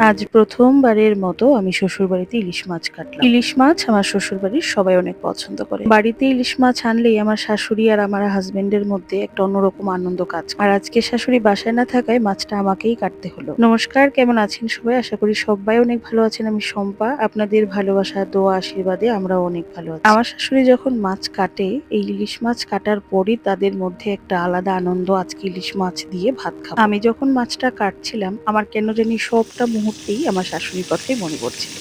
আজ প্রথমবারের মতো আমি শ্বশুরবাড়িতে ইলিশ মাছ কাটলাম। ইলিশ মাছ আমার শ্বশুরবাড়ির সবাই অনেক পছন্দ করে। বাড়িতে ইলিশ মাছ আনলেই আমার শাশুড়ি আর আমার হাজবেন্ডের মধ্যে একটা অন্যরকম আনন্দ কাজ করে। আর আজকে শাশুড়ি বাসায় না থাকায় মাছটা আমাকেই কাটতে হলো। নমস্কার, কেমন আছেন সবাই? আশা করি সবাই অনেক ভালো আছেন। আমি শম্পা। আপনাদের ভালোবাসা, দোয়া, আশীর্বাদে আমরাও অনেক ভালো আছি। আমার শাশুড়ি যখন মাছ কাটে, এই ইলিশ মাছ কাটার পরই তাদের মধ্যে একটা আলাদা আনন্দ, আজকে ইলিশ মাছ দিয়ে ভাত খাবো। আমি যখন মাছটা কাটছিলাম, আমার কেন জানি সবটা মুহূর্তেই আমার শাশুড়ির কথাই মনে পড়ছিল।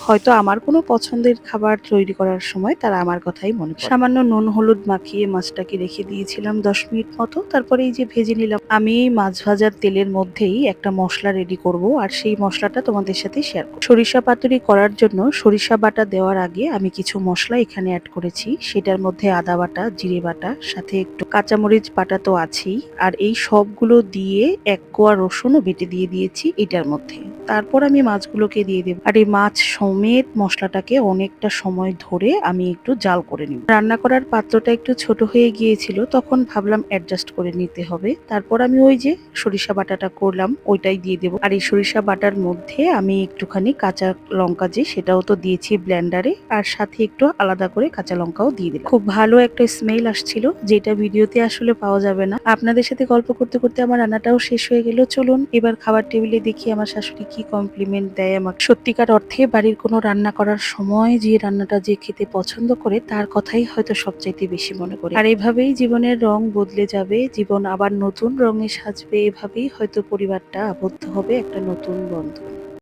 হয়তো আমার কোনো পছন্দের খাবার তৈরি করার সময় তারা আমার কথাই মনে পড়ে। সামান্য নুন হলুদ মাখিয়ে মাছটাকে রেখে দিয়েছিলাম ১০ মিনিট মতো। তারপরে এই যে ভেজে নিলাম। আমি এই মাছ ভাজার তেলের মধ্যেই একটা মসলা রেডি করব, আর সেই মসলাটা তোমাদের সাথে শেয়ার করব। সরিষা পাতুরি করার জন্য সরিষা বাটা দেওয়ার আগে আমি কিছু মসলা এখানে অ্যাড করেছি। সেটার মধ্যে আদা বাটা, জিরে বাটা, সাথে একটু কাঁচামরিচ বাটা তো আছেই। আর এই সবগুলো দিয়ে এক কোয়া রসুনও বেটে দিয়ে দিয়েছি এটার মধ্যে। তারপর আমি মাছগুলোকে দিয়ে দেব। আর এই মাছ সমেত মশলাটাকে অনেকটা সময় ধরে আমি একটু জাল করে নিব। রান্না করার পাত্রটা একটু ছোট হয়ে গিয়েছিল, তখন ভাবলাম অ্যাডজাস্ট করে নিতে হবে। তারপর আমি ওই যে সরিষা বাটাটা করলাম ওইটাই দিয়ে দেব। আর এই সরিষা বাটার মধ্যে আমি একটুখানি কাঁচা লঙ্কা, যে সেটাও তো দিয়েছি ব্লেন্ডারে, আর সাথে একটু আলাদা করে কাঁচা লঙ্কাও দিয়ে দিলাম। খুব ভালো একটা স্মেল আসছিল, যেটা ভিডিওতে আসলে পাওয়া যাবে না। আপনাদের সাথে গল্প করতে করতে আমার রান্নাটাও শেষ হয়ে গেল। চলুন এবার খাবার টেবিলে দেখি আমার শাশুড়ি কি কমপ্লিমেন্ট দেয় আমাকে। সত্যিকার অর্থে বাড়ির কোনো রান্না করার সময় যে রান্নাটা যে খেতে পছন্দ করে তার কথাই হয়তো সবচাইতে বেশি মনে করে। আর এভাবেই জীবনের রং বদলে যাবে, জীবন আবার নতুন রঙে সাজবে। এভাবেই হয়তো পরিবারটা আবদ্ধ হবে একটা নতুন বন্ধন।